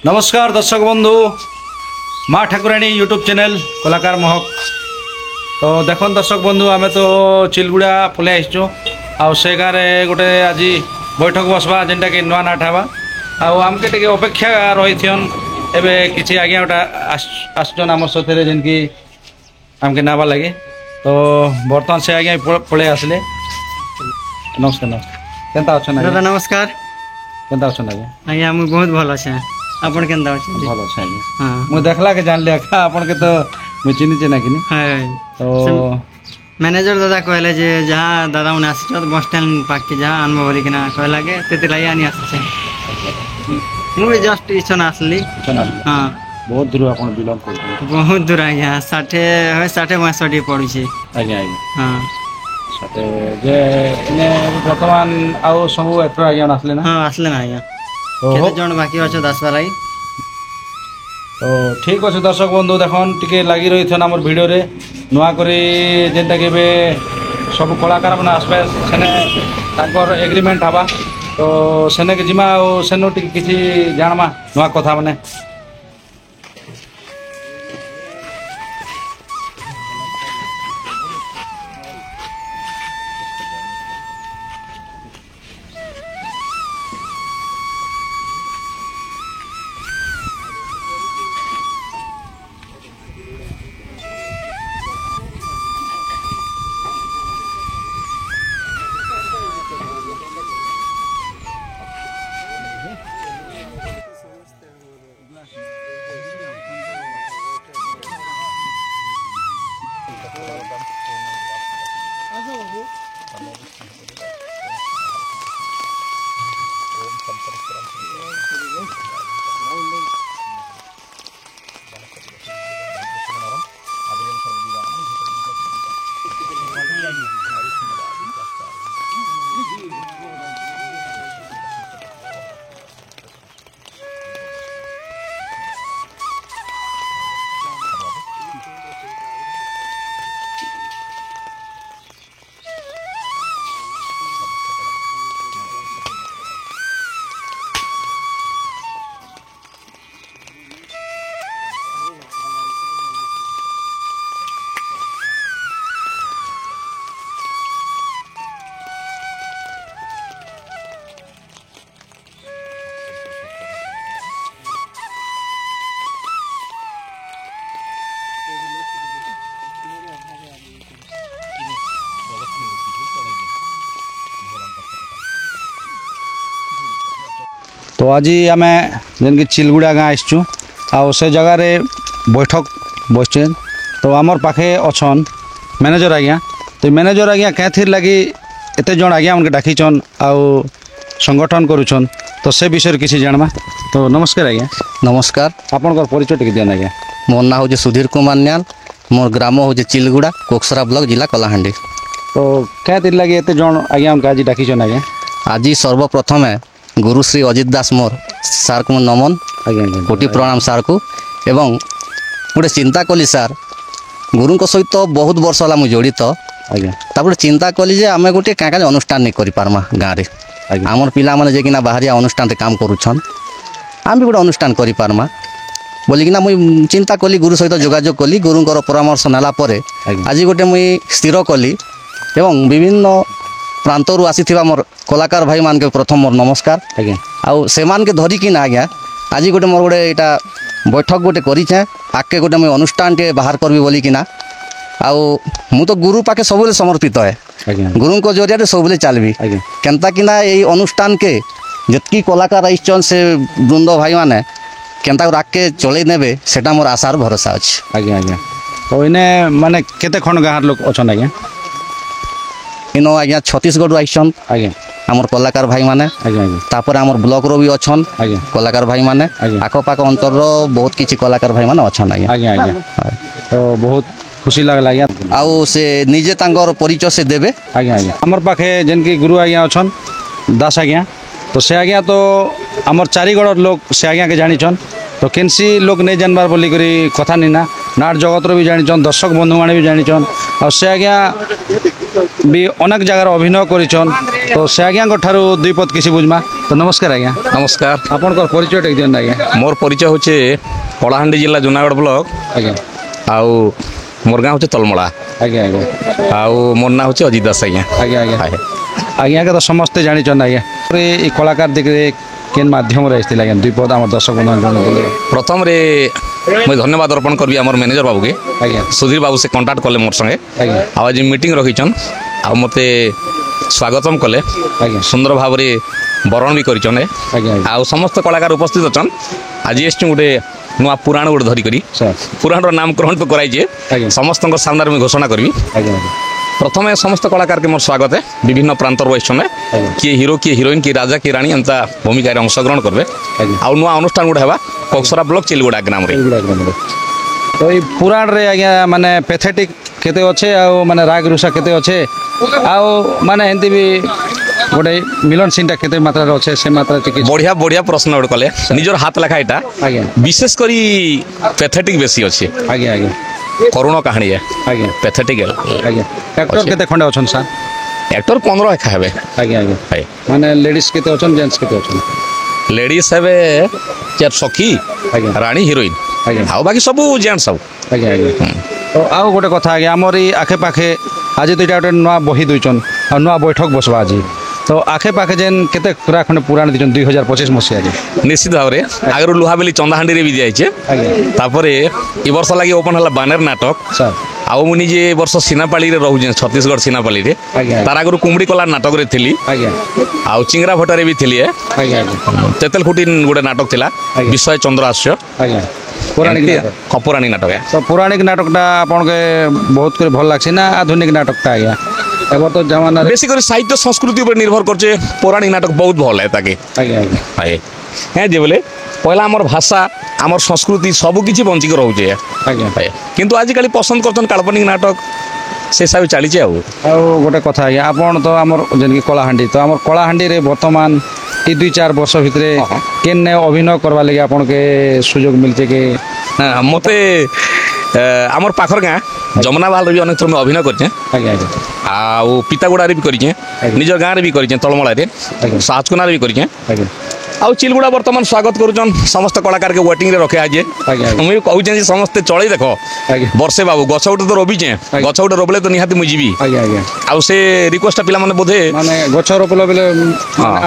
नमस्कार दर्शक बंधु माँ ठाकुराणी यूट्यूब चैनल कलाकार महक। तो देख दर्शक बंधु आम तो चिलगुड़ा पलि आसचु से गाँव में गोटे आज बैठक बसवा जेनटा कि नुआ नाट हवा आमके टे अपेक्षा रही एवं किसी आज्ञा गोटा आसचन आम साथी जेन कि आमके नावा लगे। तो बर्तमान से आज्ञा पलि आसले। नमस्कार नमस्कार केनता अच्छा दादा नमस्कार केनता अच्छा आज्ञा आज्ञा मुझे बहुत भल अच्छे आपन केनता अच्छे भल अच्छा आज्ञा हाँ मुझे देखला के जान लिया आपन के तो मुझे चिन्ह ना कि तो मैनेजर दादा कहले जे जहाँ दादा मैंने आस बस स्टैंड पाखे जहाँ आनब बोल कि कहला के तेते लगे आनी आसे मुझे जस्ट इच्छन आसली। हाँ बहुत दूर आप बिलंग कर बहुत दूर आज्ञा 60-65 पड़ू आज्ञा आज्ञा हाँ साथे जे इने वर्तमान आउ सब एथर आज्ञा आसले ना। हाँ आसले ना आज्ञा तो केते जण बाकी अच्छे दसवा लगी। तो ठीक अच्छे दर्शक बंधु देखन टिके लगी रही थन हमर वीडियो रे नुआ करी जेनटा के बे सब कलाकार माने आसबे सेने ताकर एग्रीमेंट हवा तो सेने के जिमा और सेनो टिके किछि जानमा नुआ कथा माने। तो आज आम जेन कि चिलगुड़ा गाँ आसचु से जगार बैठक बसचे तो आमर पाखे अच्छन मैनेजर आज्ञा। तो मैनेजर आज्ञा क्या लगी एत जन आज्ञा उनके डाकीचन आउ संगठन करुछन तो से विषय किसी जानमा। तो नमस्कार आज्ञा। नमस्कार आपन परिचय टिके दियन आज्ञा। मोर ना हूँ सुधीर कुमार न्याल मोर ग्राम हूँ चिलगुड़ा कोकसरा ब्लॉक जिला कलाहांडी। तो क्या लगी एत जन आज्ञा उनके आज डाकीचन आज्ञा। आज सर्वप्रथम गुरु श्री अजित दास मोर सार को नमन आज्ञा कोटि प्रणाम सार को एवं गोटे चिंता कली सार गुरु सहित बहुत वर्ष है मुझे जड़ित आज्ञा तापर चिंता कली जे आम गोटे क्या क्या अनुष्ठान नहीं करि पारमा गाँव में आमर पिला माने जे किना बाहरिया अनुष्ठान रे काम करुछन आम भी गोटे अनुष्ठान करि पारमा बोलिकिना मुई चिंता कली गुरु सहित जोगाजोग कली गुरुंकर परामर्श नाला परे आज गोटे मुई स्थिर कली एवं विभिन्न प्रांतरू आसीथिबा मोर कलाकार भाई मान के प्रथम मोर नमस्कार आज्ञा आउ से मान के धरिकी ना आज्ञा आज गोटे मोर गोटे यहाँ बैठक गोटे करें आगे गोटे मुझे अनुष्ठान टे बाहर करबी बोली कि आउ मु तो गुरु पाखे सब समर्पित है गुरु को जरिया सब चलबी केनता कि यही अनुष्ठान के जितकी कलाकार आईचन से बृंद भाई माने केनता आगे चलई ने सेटा मोर आशार भरोसा अच्छे। आज्ञा आज्ञा तो इने माने केते खंड गाँव लोग अच्छन आज्ञा इनो आज्ञा छत्तीसगढ़ आईचन आज्ञा आमर कलाकार भाई माने तापर आमर ब्लॉक रो भी अच्छन कलाकार भाई माने आखपाख अंतर बहुत किसी कलाकार भाई माने अच्छन आज्ञा आज्ञा आज्ञा तो बहुत खुशी लगला आज्ञा आउ से निजे तांगर परिचय से देबे आज्ञा आज्ञा आमर पाखे जेन कि गुरु आज्ञा अच्छन दास आज्ञा तो से आज्ञा तो आमर चारिगढ़ लोग से आज्ञा के जानिछन तो केनसी लोग नहीं जानबार बोली करी कथा नहीं ना नाट जगतर भी जानिछन दर्शक बंधु माने भी जानिछन और से आज्ञा भी अनेक जगार अभिनय करिछन तो से आज्ञा ठारू दुई पद किसी बुझमा तो नमस्कार आज्ञा नमस्कार आपनकर परिचय टेक दियन आज्ञा मोर परिचय होचे कलाहांडी जिला जूनागढ़ ब्लॉक आज्ञा आउ मोर गाँव होचे तलमला आज्ञा आज्ञा आउ मोर ना होचे अजित दास आज्ञा आज्ञा आज्ञा आज्ञा के तो समस्ते जानिछन आज्ञा ये कलाकार दिगरे केन माध्यम रे आइथिला आज्ञा दुई पद हमर दर्शक बंधु माने प्रथम रे मैं धन्यवाद अर्पण करबी हमर मैनेजर बाबू के आज्ञा सुधीर बाबू से कांटेक्ट कले मोर संगे आज्ञा आज मीटिंग रखिछन आ मते स्वागतम कले आज्ञा सुंदर भाव रे बरण भी करिछन आज्ञा आज्ञा आउ समस्त कलाकार उपस्थित अछन आज एसछु गुटे नुआ पुराण गुटे धरि करी सर पुराण रो नामकरण तो कराइजे आज्ञा समस्त सामने में घोषणा करबी आज्ञा प्रथम समस्त कलाकार के मोर स्वागत है विभिन्न प्रांतर वैश्य किए हिरो किए हिरोइन किए राजा किए राणी एंता भूमिका अंशग्रहण करबे आउ नुआ अनुष्ठान गुटे हेबा कोकसरा ब्लॉक चिलगुड़ा ग्राम रे तो ये पुराण रे आज्ञा माने पैथेटिक केते अच्छे आ माने राग रुषा केते अच्छे आ माने एंती भी गोटे मिलन सीनटा केते मात्रा रे अच्छे से मात्रा टिके बढ़िया बढ़िया प्रश्न गुटे कले निजर हाथ लेखा एटा आज्ञा विशेष करी पैथेटिक बेसी अच्छे आज्ञा आज्ञा करुण कहानी है आज्ञा पैथेटिक आज्ञा एक्टर केते खंडे अछन सा एक्टर 15 एका हेबे आज्ञा आज्ञा हाय माने लेडीज केते अछन जेंट्स केते अछन लेडीज हेबे चार सखी आज्ञा राणी हिरोइन आज्ञा आउ बाकी सब जेंट्स सब आज्ञा आज्ञा तो आउ गोटे कथा आज्ञा हमर ई आखे पाखे आज तो गोटे नुआ बही दुइचन आ नुआ बैठक बसबा आज तो आखे पाखे जेन केते पूरा खंड पुराण दिचन 2025 मसिया जे निश्चित भाव रे आगरु लुहाबेली चंदाहांडी रे भी जाइछे आज्ञा तापरे ए वर्ष लागि ओपन हला बानर नाटक सर आउ मुनि जे ए वर्ष सीनापाली रे रहू छत्तीसगढ़ सीनापाली रे आज्ञा तार आगरु कुमड़ी कला नाटक रे थिली आज्ञा आउ चिंगरा भटारे भी थिली आज्ञा आज्ञा तेतल खुटिन गोटे नाटक थिला आज्ञा। विषय चंद्रास्य आज्ञा पौराणिक नाटक पौराणिक नाटक है तो पौराणिक नाटकटा आपन के बहुत करे भल लागछि ना आधुनिक नाटकटा आज्ञा एबर तो जमाना रे बेसी करी साहित्य संस्कृति पर निर्भर करछे पौराणिक नाटक बहुत भल है ताके आज्ञा आज्ञा हाय हैं जे बोले पहला हमर भाषा हमर संस्कृति सब किछि बंची के रहू जे आज्ञा हाय किंतु आज काली पसंद करछन काल्पनिक नाटक से सब चली छे आ गोटे कथा आज्ञा आपन तो हमर जेनकी कलाहांडी तो हमर कलाहांडी रे वर्तमान ई 2-4 वर्ष भितरे केने अभिनय करबा लागि आपन के सुयोग मिलते के मते हमर पाखर गाँ जमुनाबाल रे भी अनेक थर में अभिनय करछे आज्ञा आज्ञा आउ पितागुड़ा रे भी करिछे निज गाँ रे भी करिछे तलमला रे साचकुना रे भी करिछे आज्ञा आउ चिलगुड़ा वर्तमान स्वागत करूछन समस्त कलाकार के वेटिंग रे रखे आजे आज्ञा मुई कहू जे समस्त चलै देखो आज्ञा वर्षे बाबू गछ उठे तो रोबीचे गछ उठे रोबले तो निहाती मुई जीवी आज्ञा आज्ञा आउ से रिक्वेस्ट पिला माने बोधे माने गछ रोपलो बेले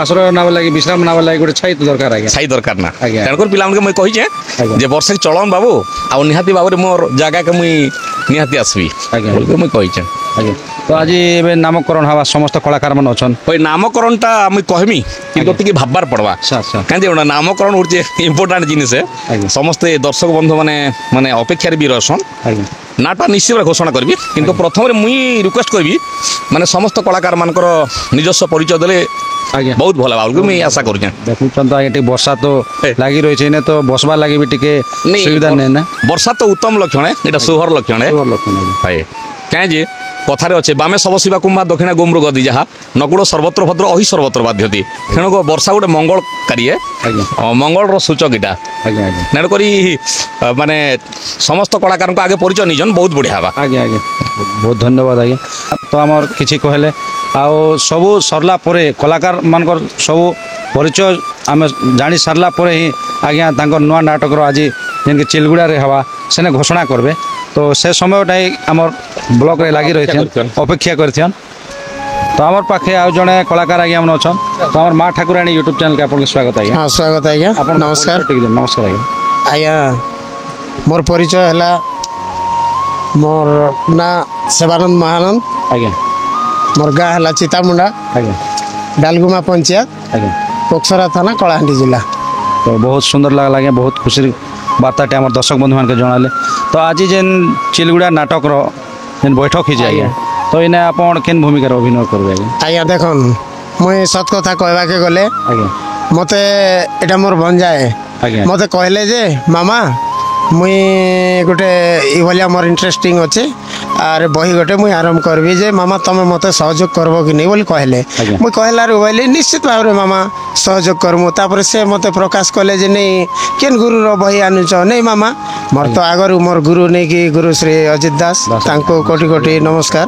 आश्रय नाव लागि विश्राम नाव लागि गोटे छाई तो दरकार आज्ञा छाई दरकार ना आज्ञा। तेणुकर पिला माने मुई कहिचे आज्ञा। जे वर्षे चलन बाबू आउ निहाती बाबू रे मोर जागा के मुई निहाती आसबी आज्ञा। बोलके मुई कहिचे आज्ञा तो आज एबे नामकरण हवा समस्त कलाकार मन अछन ओइ नामकरणटा मुई कहमी किंतु टिके भाबबार पड़वा सर सर कांजे ओना नामकरण होचे इंपोर्टेंट जिनिस है आज्ञा। समस्त दर्शक बंधु माने माने अपेक्षा रे भी रहसन आज्ञा नाटा निश्चित भावे घोषणा करबी किंतु प्रथम रे मुई रिक्वेस्ट करबी माने समस्त कलाकार मानकर निजस्व परिचय देले आज्ञा बहुत भल बाबू मुई आशा करूछे देखुछन तो आगे वर्षा तो ए। लागी रही छै ने तो बसबा लागि भी टिके नहीं, सुविधा नै ना वर्षा तो उत्तम लक्षण है एटा सुहर लक्षण है हाय काहे जे कथारे अच्छे बामे सब शिवा कुंभा दक्षिणा गोमृ गदी जहा नकुड़ सर्वत्र भद्र अहि सर्वत्र बाध्यति तेणुक वर्षा गोटे मंगलकारी है आज्ञा मंगलर सूचक इटा आज्ञा आज्ञा तेणुकरी माने समस्त कलाकार आगे परिचय निजन बहुत बढ़िया हवा आज्ञा आज्ञा बहुत धन्यवाद आज्ञा तो आमर किछि कहले आउ सबु सरला परे कलाकार मानकर सबु परिचय आमे जानि सारला परे ही आज्ञा तांकर नुआ नाटक आज जेनके चिलगुड़ा रे हवा सेने घोषणा करबे तो से समयटा आमर ब्लॉक रे लागि रहिथन अपेक्षा करथियन तो आमर पाखे आउ जणे कलाकार आज्ञा मन अछन तो आमर माँ ठाकुराणी यूट्यूब चैनल के आपन स्वागत आज्ञा हाँ स्वागत आज्ञा आपन नमस्कार नमस्कार आज्ञा आज्ञा मोर परिचय है मोर ना सेवानंद महानंद आज्ञा मोर गाँ है चितामुंडा आज्ञा डालगुमा पंचायत आज्ञा पोखसरा थाना कलाहांडी जिला तो बहुत सुंदर लगला आज्ञा बहुत खुशी बार्ताटे आम दर्शक बंधु मान जनाले तो आज जेन चिलगुड़ा नाटक जेन बैठक ही आज्ञा तो इने आपन केन भूमिका अभिनय करबे आज्ञा आज्ञा देखन मुई सत कथा कहवा के गले आज्ञा मते एटा मोर भंजाए आज्ञा मते कहले जे मामा मुई गोटे ई भलिया मोर इंटरेस्टिंग अच्छे ଆରେ ବହି ଗୋଟେ ମୁଇଁ ଆରମ୍ଭ କରିବି ଯେ ମାମା ତମେ ମୋତେ ସହଯୋଗ କରବ କି ନାହିଁ ବୋଲି କହିଲେ ଆଜ୍ଞା। ମୁଇଁ କହିଲାରୁ କହିଲି ନିଶ୍ଚିତ ଭାବରେ ମାମା ସହଯୋଗ କରମୁ ତାପରେ ସେ ମୋତେ ପ୍ରକାଶ କଲେ ଯେ ନେଇ କେନ୍ ଗୁରୁର ବହି ଆନୁଛ ନେଇ ମାମା ମୋର ତ ଆଗରୁ ମୋର ଗୁରୁ ନେଇକି ଗୁରୁ ଶ୍ରୀ ଅଜିତ ଦାସ ତାଙ୍କୁ କୋଟି କୋଟି ନମସ୍କାର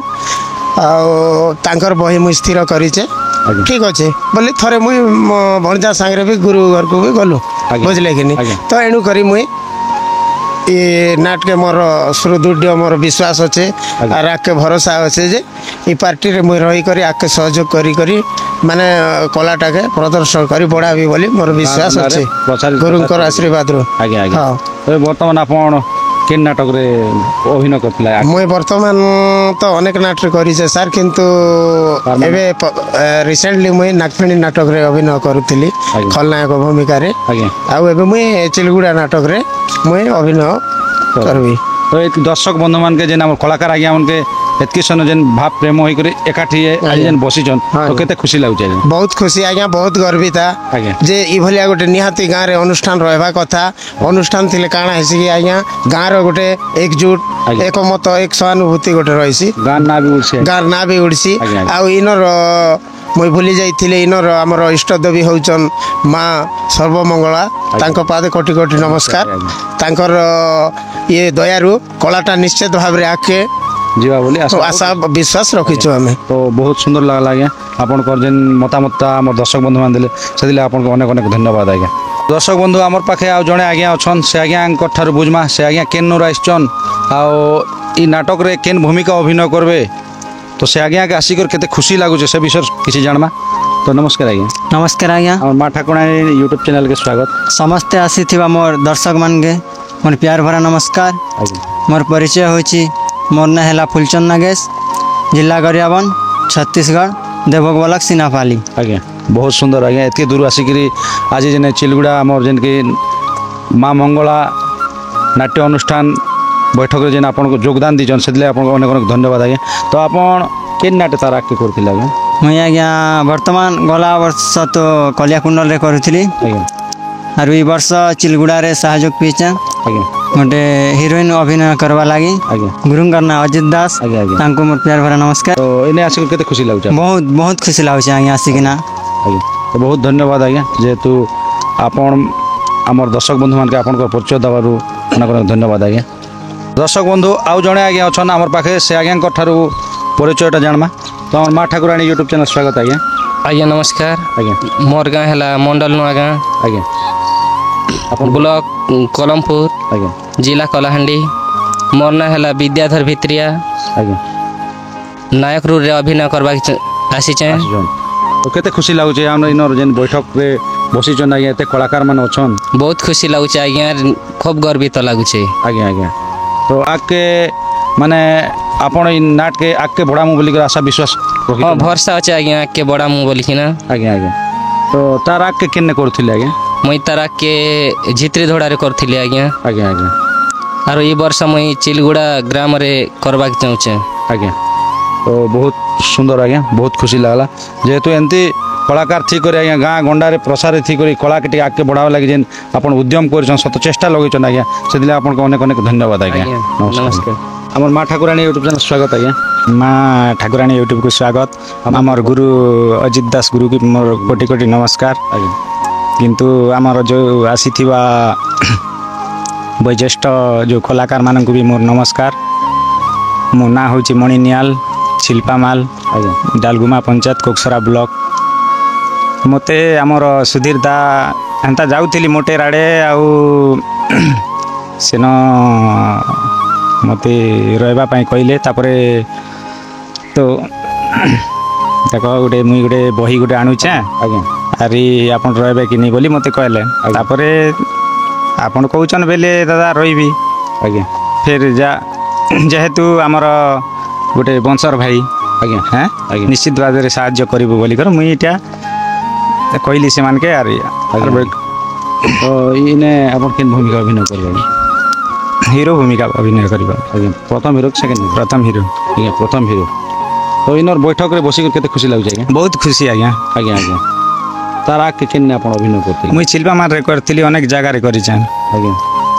ଆଉ ତାଙ୍କର ବହି ମୁଇଁ ସ୍ଥିର କରିଛେ ଆଜ୍ଞା। ଠିକ୍ ଅଛି ବୋଲି ଥରେ ମୁଇଁ ମୋ ଭଣଜା ସାଙ୍ଗରେ ବି ଗୁରୁ ଘରକୁ ବି ଗଲୁ ଆଜ୍ଞା। ବୁଝିଲେ କି ନି ଆଜ୍ଞା। ତ ଏଣୁ କରି ମୁଇଁ ଏ ନାଟକେ ମୋର ସୁଦୃଢ଼ ମୋର ବିଶ୍ୱାସ ଅଛେ ଆଜ୍ଞା। ଆର୍ ଆଗକେ ଭରସା ଅଛେ ଯେ ଏ ପାର୍ଟିରେ ମୁଇଁ ରହିକରି ଆଗକେ ସହଯୋଗ କରି ମାନେ କଳାଟାକେ ପ୍ରଦର୍ଶନ କରି ବଢ଼ାବି ବୋଲି ମୋର ବିଶ୍ୱାସ ଗାଁରେ ଅଛି ପ୍ରଚାରିତ ଗୁରୁଙ୍କର କରିବେ। ଆଶୀର୍ବାଦରୁ ଆଜ୍ଞା ଆଜ୍ଞା ହଁ ଏବେ ବର୍ତ୍ତମାନ ଆପଣ କେନ୍ ନାଟକରେ ଅଭିନୟ କରିଥିଲେ ମୁଇଁ ବର୍ତ୍ତମାନ ତ ଅନେକ ନାଟକ କରିଛେ ସାର୍ କିନ୍ତୁ ତାରମାନେ? ଏବେ ରିସେଣ୍ଟଲି ମୁଇଁ ନାଗଫେଣି ନାଟକରେ ଅଭିନୟ କରୁଥିଲି ଆଜ୍ଞା। ଖଳନାୟକ ଭୂମିକାରେ ଆଜ୍ଞା ଆଉ ଏବେ ମୁଇଁ ଚିଲଗୁଡ଼ା ନାଟକରେ ମୁଇଁ ଅଭିନୟ କରିବି ତ ଏ ଦର୍ଶକ ବନ୍ଧୁ ମାନକେ ଯେନ୍ ଆମର କଳାକାର ଆଜ୍ଞା ମାନକେ ଏତ୍କି ସନ ଯେନ୍ ଭାବ ପ୍ରେମ ହେଇକରି ଏକାଠି ଆଜି ଆଜ୍ଞା। ଯେନ୍ ବସିଛନ୍ ତ ହଁ। କେତେ ଖୁସି ଲାଗୁଛି ଆଜ୍ଞା ବହୁତ ଖୁସି ଆଜ୍ଞା ବହୁତ ଗର୍ବିତା ଆଜ୍ଞା। ଯେ ଏଭଳିଆ ଗୋଟେ ନିହାତି ଗାଁରେ ଅନୁଷ୍ଠାନ ରହିବା କଥା ଅନୁଷ୍ଠାନ ଥିଲେ କାଣା ହେସି କି ଆଜ୍ଞା ଗାଁର ଗୋଟେ ଏକଜୁଟ ଆଜ୍ଞା। ଏକମତ ଏକ ସହାନୁଭୂତି ଗୋଟେ ରହିଛି ଗାଁ ନା ବି ଉଡ଼୍ସି ଗାଁର ନାଁ ବି ଉଡ଼ିଛି ଆଜ୍ଞା, ଆଜ୍ଞା। ଆଉ ଇନର ମୁଇଁ ଭୁଲି ଯାଇଥିଲି ଇନର ଆମର ଇଷ୍ଟ ଦେବୀ ହଉଛନ୍ ମା ସର୍ବମଙ୍ଗଳା ତାଙ୍କ ପାଦେ କୋଟି କୋଟି ନମସ୍କାର ଆଜ୍ଞା। ତାଙ୍କର ଇଏ ଦୟାରୁ କଳାଟା ନିଶ୍ଚିତ ଭାବରେ ଆଗକେ ଯିବା ବୋଲି ଆଶା ବିଶ୍ୱାସ ରଖିଛୁ ଆମେ ତ ବହୁତ ସୁନ୍ଦର ଲାଗଲା ଆଜ୍ଞା ଆପଣଙ୍କର ଯେନ୍ ମତାମତଟା আমার দর্শক বন্ধু মানে দেলে সেদিলে আপনাকে অনেক অনেক ধন্যবাদ আজ্ঞা দর্শক বন্ধু আমার পাখে আউ জনে আজ্ঞা অছন সে আজ্ঞাঙ্কর ঠারু বুঝমা সে আজ্ঞা কেন্নু আসছন আউ ই নাটকরে কেন ভূমিকা অভিনয় করবে তো সে আজ্ঞাকে আসিকর কেতে খুশি লাগুছে সে বিষয়ে কিছু জানমা তো নমস্কার আজ্ঞা नमस्कार आज्ञा আমার মা ঠাকুরাণী यूट्यूब चैनल के स्वागत समस्ते आसीथिबा मोर दर्शक मानके मोर प्यार भरा नमस्कार आज्ञा मोर परिचय होची मोर ना हैला फुलचंद नागेश जिला गरियाबन छत्तीसगढ़ देवभोग ब्लॉक सिनापाली आज्ञा बहुत सुंदर आज्ञा एत दूर आसिक आज जेन चिलगुड़ा आमर जेन कि माँ मंगला नाट्य अनुष्ठान बैठक जेन आपन योगदान दीजन से आपको अनेक अनेक धन्यवाद आज्ञा तो आपन केन नाट्य तार आगे करथिले आज्ञा मुई आज्ञा वर्तमान गला वर्ष तो कलियाकुंडल रे करुथिली आज्ञा आर ई वर्ष चिलगुड़ा रे सहयोग पीछे आज्ञा गोटे हिरोइन अभिनय करवा लगी आज्ञा गुरुंकर ना अजित दास आज्ञा आज्ञा तांको मोर प्यार भरा नमस्कार तो इन्हें आसिक केते खुशी लाଗୁଛି बहुत बहुत खुशी लाଗୁଛି आज्ञा आसिकिना आज्ञा तो बहुत धन्यवाद आज्ञा जेहेतु आपण आमर दर्शक बंधु मान के आपन परिचय दबारु अनेक अनेक धन्यवाद आज्ञा दर्शक बंधु आउ जणे आज्ञा अछन आमर पाखे से आज्ञा ठारू परिचयटा जानमा तो आमर माँ ठाकुराणी यूट्यूब चैनल स्वागत आज्ञा आज्ञा नमस्कार आज्ञा मोर गाँ है मंडल नुआ गाँ आज्ञा ब्लॉक कलमपुर आज्ञा जिला कलाहांडी मोर ना है विद्याधर भित्रिया आज्ञा नायक रूप रे अभिनय करवा आसीचे आसिजन तो केते खुशी लाଗୁଛି हम इनर जेन बैठक रे बसिजन आज्ञा एते कलाकार मान अछन बहुत खुशी लगुचे आज्ञा खूब गर्वित लगुचे आज्ञा आज्ञा तो आके माने आपण इ नाट के आके बढ़ामु बोली कर आशा विश्वास रखि हाँ भरसा अच्छे आज्ञा के बड़ा मुँह बोली ना आज्ञा आज्ञा तो तार आके केने करथिले आज्ञा मुई तारा के झित्री धोड़ा रे करथिली आज्ञा आज्ञा आज्ञा आरो ई वर्ष मुई चिलगुड़ा ग्राम रे करवा चाहूचे आज्ञा तो बहुत सुंदर आज्ञा बहुत खुशी लागला जेहेतु एमती कलाकार थी कर आज्ञा गाँ गंडारे प्रसार थी कर कला के आगे बढ़ावा लगे जेन अपन उद्यम कर सत चेष्टा लगेछन आज्ञा से आपको अनेक अनेक धन्यवाद आज्ञा आज्ञा, नमस्कार नमस्कार। आमर माँ ठाकुराणी यूट्यूब चैनल स्वागत आज्ञा माँ ठाकुराणी यूट्यूब को स्वागत आमर गुरु अजित दास गुरु की मोर कोटि कोटि नमस्कार आज्ञा किंतु आमर जो आसीथिबा वयोज्येष्ठ जो कलाकार मानक भी मोर नमस्कार मो ना होची मणिनियाल शिल्पामाल आज्ञा डालगुमा पंचायत कोकसरा ब्लॉक मते आमर सुधीर दा एंता जाउथिली मोटेर आड़े आउ सेन मते रहबा पाई कहले तापरे तो देख गोटे मुई गोटे बही गोटे आणुचे आज्ञा आरी आपन रहबे कि नहीं बोली मते कहले तापरे आपन कहउचन बेले दादा रहिबी आज्ञा फिर जा जेहेतु आमर गोटे बंशर भाई आज्ञा हाँ आज्ञा निश्चित भाव में साहाଯ୍य करू बोलिकर मुई इटा कहली से मान के आर तो इने अपन केन भूमिका अभिनय करबे हीरो भूमिका अभिनय करबा आज्ञा प्रथम हीरो सेकंड हीरो प्रथम हीरो आज्ञा प्रथम हीरो तो इनर बैठक रे बसी केते खुशी लागुଛି आज्ञा बहुत खुशी आज्ञा आज्ञा आज्ञा तार आके केन अपन अभिनय करते मुई शिल्पा मार रे करथिली अनेक जगह रे करिछन आज्ञा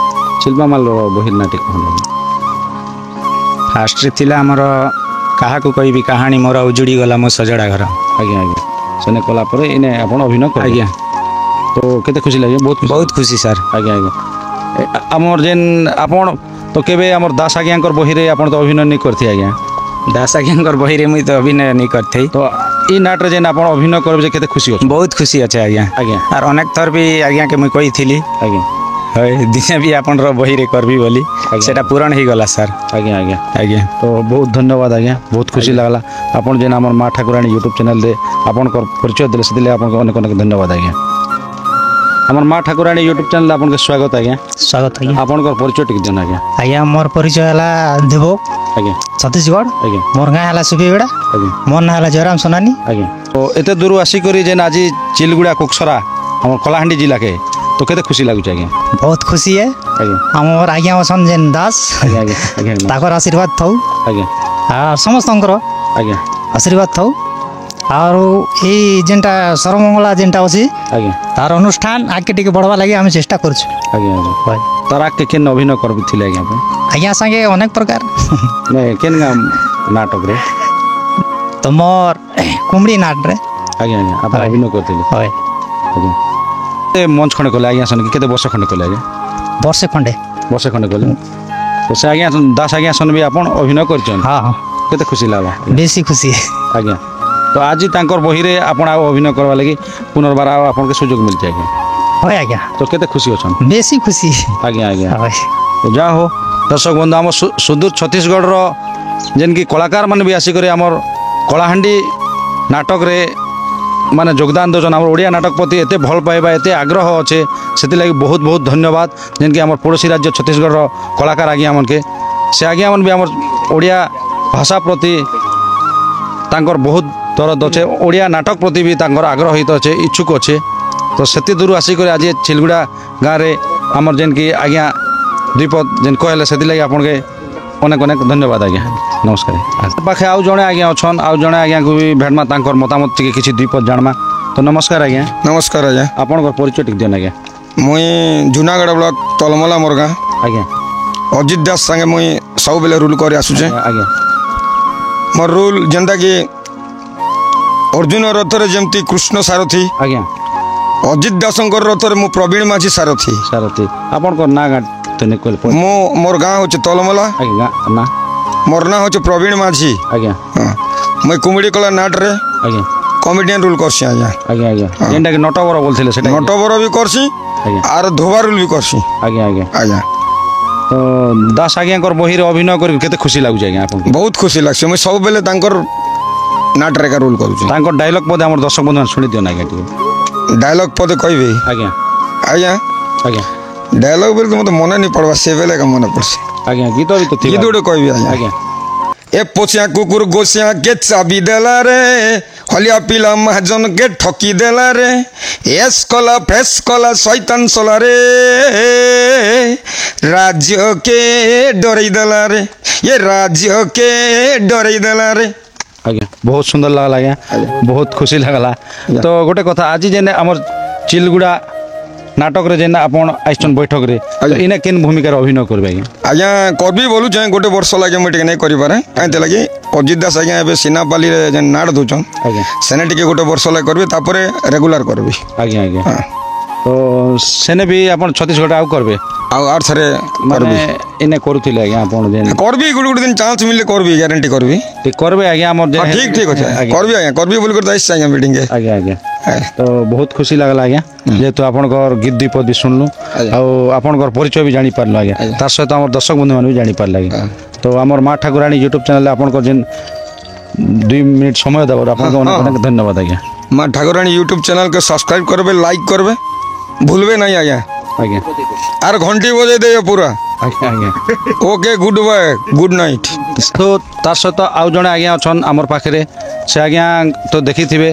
शिल्पा माल बहिर नाटक ଫାଷ୍ଟରେ ଥିଲା ଆମର କାହାକୁ କହିବି କାହାଣୀ ମୋର ଉଜୁଡ଼ି ଗଲା ମୋ ସଜଡ଼ା ଘର। ଆଜ୍ଞା ଆଜ୍ଞା ସେନେ କଲା ପରେ ଏନେ ଆପଣ ଅଭିନୟ କଲେ ଆଜ୍ଞା ତ କେତେ ଖୁସି ଲାଗେ ବହୁତ ବହୁତ ଖୁସି ସାର୍। ଆଜ୍ଞା ଆଜ୍ଞା ଆମର ଯେନ୍ ଆପଣ ତ କେବେ ଆମର ଦାସ ଆଜ୍ଞାଙ୍କର ବହିରେ ଆପଣ ତ ଅଭିନୟ ନେଇ କରିଥିବେ ଆଜ୍ଞା ଦାସ ଆଜ୍ଞାଙ୍କର ବହିରେ ମୁଇଁ ତ ଅଭିନୟ ନେଇ କରିଥାଇ। ତ ଏଇ ନାଟରେ ଯେନ୍ ଆପଣ ଅଭିନୟ କରିବେ ଯେ କେତେ ଖୁସି ଅଛି ବହୁତ ଖୁସି ଅଛେ ଆଜ୍ଞା। ଆଜ୍ଞା ଆର୍ ଅନେକ ଥର ବି ଆଜ୍ଞାକେ ମୁଇଁ କହିଥିଲି ଆଜ୍ଞା ହଏ ଦିନେ ବି ଆପଣର ବହିରେ କରବି ବୋଲି ସେଟା ପୂରଣ ହେଇଗଲା ସାର୍। ଆଜ୍ଞା ଆଜ୍ଞା ଆଜ୍ଞା ତ ବହୁତ ଧନ୍ୟବାଦ ଆଜ୍ଞା ବହୁତ ଖୁସି লাগলা ଆପଣ ଯେନ୍ আমার মা ঠাকুরাণী ୟୁଟ୍ୟୁବ୍ ଚ୍ୟାନେଲ୍ରେ ଆପଣଙ୍କର ପରିଚୟ ଦେଲେ ସେଥିଲାଗି ଆପଣଙ୍କୁ ଅନେକ ଅନେକ ଧନ୍ୟବାଦ ଆଜ୍ଞା আমার মা ঠাকুরাণী ୟୁଟ୍ୟୁବ୍ ଚ୍ୟାନେଲ୍ ଆପଣଙ୍କୁ ସ୍ୱାଗତ ଆଜ୍ଞା ସ୍ୱାଗତ ଆଜ୍ଞା। ଆପଣଙ୍କର ପରିଚୟ ଟିକେ ଦିଅନ୍ତୁ ଆଜ୍ଞା ଆଜ୍ଞା ମୋର ପରିଚୟ ହେଲା ଦେବ ଆଜ୍ଞା ଛତିଶଗଡ଼। ଆଜ୍ଞା ମୋର ଗାଁ ହେଲା ସୁବିବେଡ଼ା। ଆଜ୍ଞା ମୋର ନାଁ ହେଲା ଜୟରାମ ସୋନାନୀ। ଆଜ୍ଞା ତ ଏତେ ଦୂର ଆସିକରି ଯେନ୍ ଆଜି ଚିଲଗୁଡ଼ା କୁକସରା আমার କଳାହାଣ୍ଡି ଜିଲ୍ଲାକେ ତ କେତେ ଖୁସି ଲାଗୁଛି ଆଜ୍ଞା ବହୁତ ଖୁସି ହେ ଆଜ୍ଞା ଆମର ଆଜ୍ଞା ଅଛନ୍ ଯେନ୍ ଦାସ ଆଜ୍ଞା ଆଜ୍ଞା ଆଜ୍ଞା ତାଙ୍କର ଆଶୀର୍ବାଦ ଥାଉ ଆଜ୍ଞା ଆଉ ସମସ୍ତଙ୍କର ଆଜ୍ଞା ଆଶୀର୍ବାଦ ଥାଉ। ଆଉ ଏଇ ଯେନ୍ଟା ସରମଙ୍ଗଳା ଯେନ୍ଟା ଅଛି ଆଜ୍ଞା ତାର ଅନୁଷ୍ଠାନ ଆଗକେ ଟିକେ ବଢ଼ବା ଲାଗି ଆମେ ଚେଷ୍ଟା କରୁଛୁ। ଆଜ୍ଞା ଆଜ୍ଞା ତାର ଆଗକେ କେନ୍ ଅଭିନୟ କରିଥିଲେ ଆଜ୍ଞା ଆପଣ ଆଜ୍ଞା ସାଙ୍ଗେ ଅନେକ ପ୍ରକାର ନାଇଁ କେନ୍ ଗାଁ ନାଟକରେ ତମର କୁମଡ଼ି ନାଟରେ ଆଜ୍ଞା ଆଜ୍ଞା ଆପଣ ଅଭିନୟ କରିଥିଲେ ହଏ ଆଜ୍ଞା କେତେ ମଞ୍ଚ ଖଣ୍ଡେ କଲେ ଆଜ୍ଞା ସନ୍ କେତେ ବର୍ଷ ଖଣ୍ଡେ କଲେ ଆଜ୍ଞା ବର୍ଷେ ଖଣ୍ଡେ। ବର୍ଷେ ଖଣ୍ଡେ କଲେ ତ ସେ ଆଜ୍ଞା ଦାସ ଆଜ୍ଞା ସନ୍ ବି ଆପଣ ଅଭିନୟ କରିଛନ୍ତି ହଁ ହଁ କେତେ ଖୁସି ଲାଗଲା ବେଶୀ ଖୁସି। ଆଜ୍ଞା ତ ଆଜି ତାଙ୍କର ବହିରେ ଆପଣ ଆଉ ଅଭିନୟ କରିବା ଲାଗି ପୁନର୍ବାର ଆଉ ଆପଣଙ୍କୁ ସୁଯୋଗ ମିଳିଛି ଆଜ୍ଞା ହଏ ଆଜ୍ଞା ତ କେତେ ଖୁସି ଅଛନ୍ତି ବେଶୀ ଖୁସି। ଆଜ୍ଞା ଆଜ୍ଞା ହଏ ତ ଯାହା ହଉ ଦର୍ଶକ ବନ୍ଧୁ ଆମ ସୁଦୂର ଛତିଶଗଡ଼ର ଯେନ୍କି କଳାକାରମାନେ ବି ଆସିକରି ଆମର କଳାହାଣ୍ଡି ନାଟକରେ ମାନେ ଯୋଗଦାନ ଦେଉଛନ୍ ଆମର ଓଡ଼ିଆ ନାଟକ ପ୍ରତି ଏତେ ଭଲ ପାଇବା ଏତେ ଆଗ୍ରହ ଅଛେ ସେଥିଲାଗି ବହୁତ ବହୁତ ଧନ୍ୟବାଦ ଯେନ୍କି ଆମର ପଡ଼ୋଶୀ ରାଜ୍ୟ ଛତିଶଗଡ଼ର କଳାକାର ଆଜ୍ଞା ମାନକେ ସେ ଆଜ୍ଞା ମାନେ ବି ଆମର ଓଡ଼ିଆ ଭାଷା ପ୍ରତି ତାଙ୍କର ବହୁତ ଦରଦ ଅଛେ ଓଡ଼ିଆ ନାଟକ ପ୍ରତି ବି ତାଙ୍କର ଆଗ୍ରହୀତ ଅଛେ ଇଚ୍ଛୁକ ଅଛେ ତ ସେଥି ଦୂର ଆସିକରି ଆଜି ଚିଲଗୁଡ଼ା ଗାଁରେ ଆମର ଯେନ୍କି ଆଜ୍ଞା ଦ୍ୱୀପଦ ଯେନ୍ କହିଲେ ସେଥିଲାଗି ଆପଣକେ ଅନେକ ଅନେକ ଧନ୍ୟବାଦ ଆଜ୍ଞା ନମସ୍କାର ପାଖେ ଆଉ ଜଣେ ଆଜ୍ଞା ଅଛନ୍ ଆଉ ଜଣେ ଆଜ୍ଞାକୁ ବି ଭେଟମା ତାଙ୍କର ମତାମତ ଟିକେ କିଛି ଦ୍ୱୀପଦ ଜାଣମା ତ ନମସ୍କାର ଆଜ୍ଞା ନମସ୍କାର ଆଜ୍ଞା ଆପଣଙ୍କର ପରିଚୟ ଟିକେ ଦିଅନ୍ ଆଜ୍ଞା ମୁଇଁ ଜୁନାଗଡ଼ ବ୍ଲକ ତଲମଲା ମୋର ଗାଁ ଆଜ୍ଞା ଅଜିତ ଦାସ ସାଙ୍ଗେ ମୁଇଁ ସବୁବେଳେ ରୁଲ୍ କରି ଆସୁଛେ ଆଜ୍ଞା ମୋର ରୁଲ୍ ଯେନ୍ତାକି ଅର୍ଜୁନ ରଥରେ ଯେମିତି କୃଷ୍ଣ ସାରଥୀ ଆଜ୍ଞା ଅଜିତ ଦାସଙ୍କର ରଥରେ ମୁଁ ପ୍ରବୀଣ ମାଝୀ ସାରଥୀ ସାରଥୀ ଆପଣଙ୍କର ନାଁ ଗାଁ ତ ନେଇ କହିଲେ ମୁଁ ମୋର ଗାଁ ହେଉଛି ତଲମଲା ଆଜ୍ଞା ନା ମୋର ନାଁ ହେଉଛି ପ୍ରବୀଣ ମାଝୀ ଆଜ୍ଞା ହଁ ମୁଇଁ କୁମିଡ଼ି କଲା ନାଟରେ ଆଜ୍ଞା କମେଡ଼ିଆନ୍ ରୁଲ୍ କରସି ଆଜ୍ଞା ଆଜ୍ଞା ଆଜ୍ଞା ଯେନ୍ଟାକି ନଟବର ବୋଲଥିଲେ ସେଟା ନଟବର ବି କରସି ଆଜ୍ଞା ଆର ଧୋବା ରୁଲ୍ ବି କରସି ଆଜ୍ଞା ଆଜ୍ଞା ଆଜ୍ଞା ତ ଦାସ ଆଜ୍ଞାଙ୍କର ବହିରେ ଅଭିନୟ କରି କେତେ ଖୁସି ଲାଗୁଛି ଆଜ୍ଞା ଆପଣଙ୍କୁ ବହୁତ ଖୁସି ଲାଗ୍ସି ମୁଇଁ ସବୁବେଳେ ତାଙ୍କର ନାଟରେ ଏକା ରୁଲ୍ କରୁଛି ତାଙ୍କର ଡାଇଲଗ ବୋଧେ ଆମର ଦର୍ଶକ ବନ୍ଧୁମାନେ ଶୁଣି ଦିଅନ୍ ଆଜ୍ଞା ଟିକେ ଡାଇଲଗ୍ ପଦେ କହିବି ଆଜ୍ଞା ଆଜ୍ଞା ଆଜ୍ଞା ଡାଇଲଗ୍ ବୋଲେ ତ ମୋତେ ମନେ नहीं पड़वा से बेले का मने पड़सी ଆଜ୍ଞା ଗୀତ ବି ତ ଥିବ गीत गुटे कहबी आज्ञा ଆଜ୍ଞା ए पोछिया कुकुर गोसिया के चाबी देला रे हलिया पिला महाजन के ठकी देला रे एस कला फेस कला शैतान सोला रे राज्य के डरई देला रे ये राज्य के डरई देला रे ଆଜ୍ଞା ବହୁତ ସୁନ୍ଦର ଲାଗଲା ଆଜ୍ଞା ବହୁତ ଖୁସି ଲାଗଲା ତ ଗୋଟେ କଥା ଆଜି ଯେନେ ଆମର ଚିଲଗୁଡ଼ା ନାଟକରେ ଯେନେ ଆପଣ ଆସିଛନ୍ ବୈଠକରେ ଇନେ କେନ୍ ଭୂମିକାରେ ଅଭିନୟ କରିବେ ଆଜ୍ଞା आज्ञा करबी बोलु चाहे गोटे वर्ष लगे मुझे नहीं करें कहीं लगे अजित दास आज्ञा ए सिनापाली नाट दौन ଆଜ୍ଞା सेने टिके गोटे वर्ष लगे करबी तापर रेगुलर करबी ଆଜ୍ଞା ଆଜ୍ଞା ତ ସେନେ ବି ଆପଣ ଛତିଶଗଡ଼ ଆଉ କରିବେ आर थे ମାନେ ଇନେ କରୁଥିଲେ ଆଜ୍ଞା ଆପଣ ଯେନ୍ करबी गोटे गोटे दिन चांस मिले करबी ग्यारंटी करबी ଟିକେ କରିବେ ଆଜ୍ଞା ଆମର हाँ ठीक ठीक अच्छे ଆଜ୍ଞା करबी आज्ञा करबी बोल कर आज्ञा मीटिंग के ଆଜ୍ଞା ଆଜ୍ଞା ତ ବହୁତ ଖୁସି ଲାଗଲା ଆଜ୍ଞା ଯେହେତୁ ଆପଣଙ୍କର ଗୀତ ଦ୍ୱୀପଦ ବି ଶୁଣିଲୁ ଆଉ ଆପଣଙ୍କର ପରିଚୟ ବି ଜାଣିପାରିଲୁ ଆଜ୍ଞା ତା ସହିତ ଆମର ଦର୍ଶକ ବନ୍ଧୁମାନେ ବି ଜାଣିପାରିଲେ ଆଜ୍ଞା ତ ଆମର ମା ଠାକୁରାଣୀ ୟୁଟ୍ୟୁବ୍ ଚ୍ୟାନେଲ୍ରେ ଆପଣଙ୍କର ଯେନ୍ 2 ମିନିଟ୍ ସମୟ ଦେବାରୁ ଆପଣଙ୍କୁ ଅନେକ ଅନେକ ଧନ୍ୟବାଦ ଆଜ୍ଞା माँ ठाकुराणी यूट्यूब चैनल के सब्सक्राइब करबे लाइक करबे भूलबे नहीं आज्ञा ଆଜ୍ଞା आर घंटी बजे दे पूरा ଆଜ୍ଞା ଆଜ୍ଞା okay good bye good night ତ ତା ସହିତ ଆଉ ଜଣେ ଆଜ୍ଞା ଅଛନ୍ ଆମର ପାଖରେ ସେ ଆଜ୍ଞା ତ ଦେଖିଥିବେ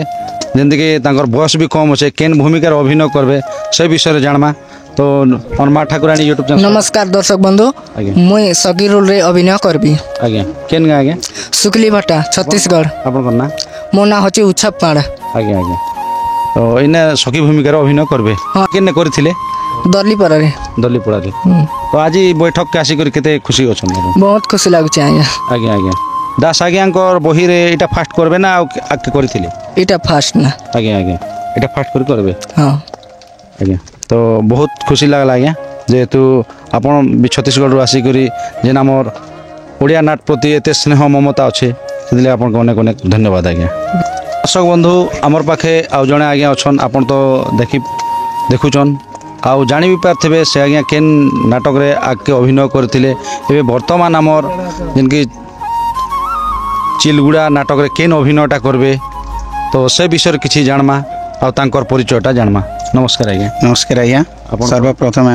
ଯେମିତିକି ତାଙ୍କର ବୟସ ବି କମ୍ ଅଛେ କେନ୍ ଭୂମିକାରେ ଅଭିନୟ କରିବେ ସେ ବିଷୟରେ ଜାଣମା ତ ଆମର ମା ଠାକୁରାଣୀ ୟୁଟ୍ୟୁବ୍ ଚ୍ୟାନେଲ୍ नमस्कार दर्शक बंधु आज्ञा। मुई सगी रोल रे अभिनय करबी ଆଜ୍ଞା କେନ୍ ଗାଁ ଆଜ୍ଞା सुकली भट्टा छत्तीसगढ़ ଆପଣଙ୍କର ନାଁ मो ना होची उछप पाड़ा ଆଜ୍ଞା ଆଜ୍ଞା ତ ଏଇନେ ସଖୀ ଭୂମିକାରେ ଅଭିନୟ କରିବେ ହଁ। କେନେ କରିଥିଲେ ଦଲିପରାରେ ଦଲିପଡ଼ାରେ ତ ଆଜି ବୈଠକକେ ଆସିକରି କେତେ ଖୁସି ଅଛନ୍ତି ଆପଣ? ବହୁତ ଖୁସି ଲାଗୁଛି ଆଜ୍ଞା। ଆଜ୍ଞା ଆଜ୍ଞା ଦାସ ଆଜ୍ଞାଙ୍କର ବହିରେ ଏଇଟା ଫାଷ୍ଟ କରିବେ ନା ଆଉ ଆଗକେ କରିଥିଲେ? ଏଇଟା ଫାଷ୍ଟ ନା? ଆଜ୍ଞା ଆଜ୍ଞା ଏଇଟା ଫାଷ୍ଟ କରି କରିବେ? ହଁ ଆଜ୍ଞା ତ ବହୁତ ଖୁସି ଲାଗିଲା ଆଜ୍ଞା ଯେହେତୁ ଆପଣ ବି ଛତିଶଗଡ଼ରୁ ଆସିକରି ଯେନ୍ ଆମର ଓଡ଼ିଆ ନାଟ ପ୍ରତି ଏତେ ସ୍ନେହ ମମତା ଅଛେ ସେଥିଲାଗି ଆପଣଙ୍କୁ ଅନେକ ଅନେକ ଧନ୍ୟବାଦ ଆଜ୍ଞା। ଦର୍ଶକ ବନ୍ଧୁ ଆମର ପାଖେ ଆଉ ଜଣେ ଆଜ୍ଞା ଅଛନ୍ ଆପଣ ତ ଦେଖୁଛନ୍ ଆଉ ଜାଣି ବି ପାରୁଥିବେ ସେ ଆଜ୍ଞା କେନ୍ ନାଟକରେ ଆଗକେ ଅଭିନୟ କରିଥିଲେ ଏବେ ବର୍ତ୍ତମାନ ଆମର ଯେନ୍କି ଚିଲଗୁଡ଼ା ନାଟକରେ କେନ୍ ଅଭିନୟଟା করবে তো সে বিষয়ে কিছু জানমা ଆଉ ତାଙ୍କର ପରିଚୟଟା ଜାଣମା। ନମସ୍କାର ଆଜ୍ଞା। ନମସ୍କାର ଆଜ୍ଞା। ସର୍ବପ୍ରଥମେ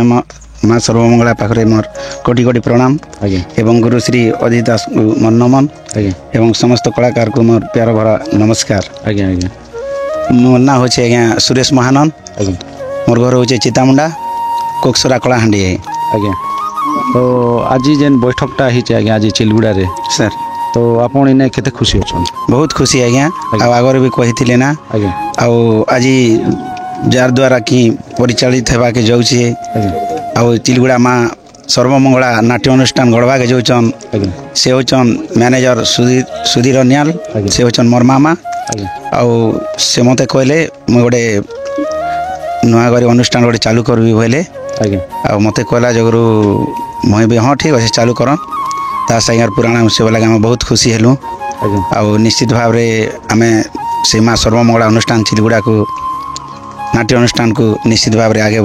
ମା ସର୍ବମଙ୍ଗଳା ପାଖରେ ମୋର କୋଟି କୋଟି ପ୍ରଣାମ ଆଜ୍ଞା ଏବଂ ଗୁରୁଶ୍ରୀ ଅଜିତ ଦାସଙ୍କୁ ମୋର ନମନ ଆଜ୍ଞା ଏବଂ ସମସ୍ତ କଳାକାରକୁ ମୋର ପ୍ୟାର ଭରା ନମସ୍କାର। ଆଜ୍ଞା ଆଜ୍ଞା ମୋ ନାଁ ହେଉଛି ଆଜ୍ଞା ସୁରେଶ ମହାନନ୍ଦ। ଆଜ୍ଞା ମୋର ଘର ହେଉଛି ଚିତାମୁଣ୍ଡା କୋକସରା କଳାହାଣ୍ଡି। ଆଜ୍ଞା ତ ଆଜି ଯେନ୍ ବୈଠକଟା ହେଇଛି ଆଜ୍ଞା ଆଜି ଚିଲଗୁଡ଼ାରେ ସାର୍ ତ ଆପଣ ଏନେ କେତେ ଖୁସି ଅଛନ୍ତି? ବହୁତ ଖୁସି ଆଜ୍ଞା। ଆଉ ଆଗରେ ବି କହିଥିଲେ ନା ଆଜ୍ଞା ଆଉ ଆଜି ଯାହାର ଦ୍ୱାରା କି ପରିଚାଳିତ ହେବାକେ ଯାଉଛି ଆଉ ଚିଲଗୁଡ଼ା ମା ସର୍ବମଙ୍ଗଳା ନାଟ୍ୟ ଅନୁଷ୍ଠାନ ଗଢ଼ବାକେ ଯାଉଛନ୍ ଆଜ୍ଞା ସେ ହେଉଛନ୍ ମ୍ୟାନେଜର ସୁଧୀର ନିଆଲ। ଆଜ୍ଞା। ସେ ହେଉଛନ୍ ମୋର ମାମା ଆଜ୍ଞା ଆଉ ସେ ମୋତେ କହିଲେ ମୁଁ ଗୋଟେ ନୂଆ କରି ଅନୁଷ୍ଠାନ ଗୋଟେ ଚାଲୁ କରିବି ବୋଇଲେ ଆଜ୍ଞା ଆଉ ମୋତେ କହିଲା ଯୋଗୁରୁ ମୁଇଁ ବି ହଁ ଠିକ୍ ଅଛି ଚାଲୁ କର ତା ସାଙ୍ଗରେ ପୁରାଣ ସେ ଲାଗି ଆମେ ବହୁତ ଖୁସି ହେଲୁ। ଆଜ୍ଞା ଆଉ ନିଶ୍ଚିତ ଭାବରେ ଆମେ ସେ ମା ସର୍ବମଙ୍ଗଳା ଅନୁଷ୍ଠାନ ଚିଲଗୁଡ଼ାକୁ ନାଟ୍ୟ ଅନୁଷ୍ଠାନକୁ ନିଶ୍ଚିତ ଭାବରେ ଆଗେ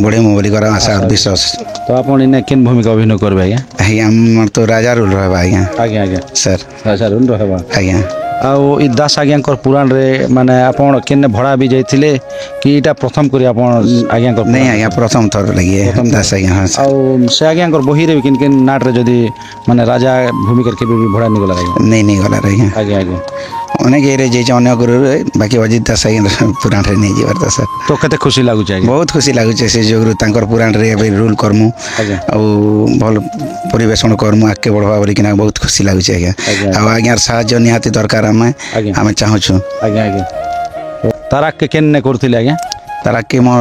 ବଢ଼େଇମୁ ବୋଲିକର ଆଶା ବିଶ୍ୱାସ। ତ ଆପଣ ଏନେ କେନ୍ ଭୂମିକା ଅଭିନୟ କରିବେ ଆଜ୍ଞା? ଆଜ୍ଞା ଆମର ତ ରାଜା ରୋଲ ରହିବା ଆଜ୍ଞା। ଆଜ୍ଞା ଆଜ୍ଞା ସାର୍ ଆଚ୍ଛା ରୁଲ ରହିବା ଆଜ୍ଞା। ଆଉ ଇ ଦାସ ଆଜ୍ଞାଙ୍କର ପୁରାଣରେ ମାନେ ଆପଣ କେନେ ଭଡ଼ା ବି ଯାଇଥିଲେ କି ଏଇଟା ପ୍ରଥମ କରି ଆପଣ ଆଜ୍ଞାଙ୍କର? ନାଇଁ ଆଜ୍ଞା ପ୍ରଥମ ଥର ଲାଗି ଦାସ ଆଜ୍ଞା। ହଁ ସାର୍। ଆଉ ସେ ଆଜ୍ଞାଙ୍କର ବହିରେ ବି କେନ୍ କେନ୍ ନାଟରେ ଯଦି ମାନେ ରାଜା ଭୂମିକାରେ କେବେ ବି ଭଡ଼ା ନେଇଗଲା ଆଜ୍ଞା? ନେଇ ଗଲା ଆଜ୍ଞା। ଆଜ୍ଞା ଆଜ୍ଞା ଅନେକ ଇଏରେ ଯାଇଛି ଅନ୍ୟ ଗୁରୁରେ ବାକି ଅଜିତ ଦାସ ଆଜ୍ଞା ପୁରାଣରେ ନେଇଯିବାର ତ ସାର୍ ତ କେତେ ଖୁସି ଲାଗୁଛି ଆଜ୍ଞା? ବହୁତ ଖୁସି ଲାଗୁଛି ସେ ଯୋଗୁରୁ ତାଙ୍କର ପୁରାଣରେ ଏବେ ରୁଲ୍ କର୍ମୁ ଆଜ୍ଞା ଆଉ ଭଲ ପରିବେଷଣ କର୍ମୁ ଆଗକେ ବଢ଼ବା ବୋଲିକିନା ବହୁତ ଖୁସି ଲାଗୁଛି ଆଜ୍ଞା। ଆଜ୍ଞା ଆଉ ଆଜ୍ଞାର ସାହାଯ୍ୟ ନିହାତି ଦରକାର ଆଜ୍ଞା ଆମେ ଚାହୁଁଛୁ। ଆଜ୍ଞା ଆଜ୍ଞା ତାରା କେନେ କରୁଥିଲେ ଆଜ୍ଞା? ତାରା କି ମୋର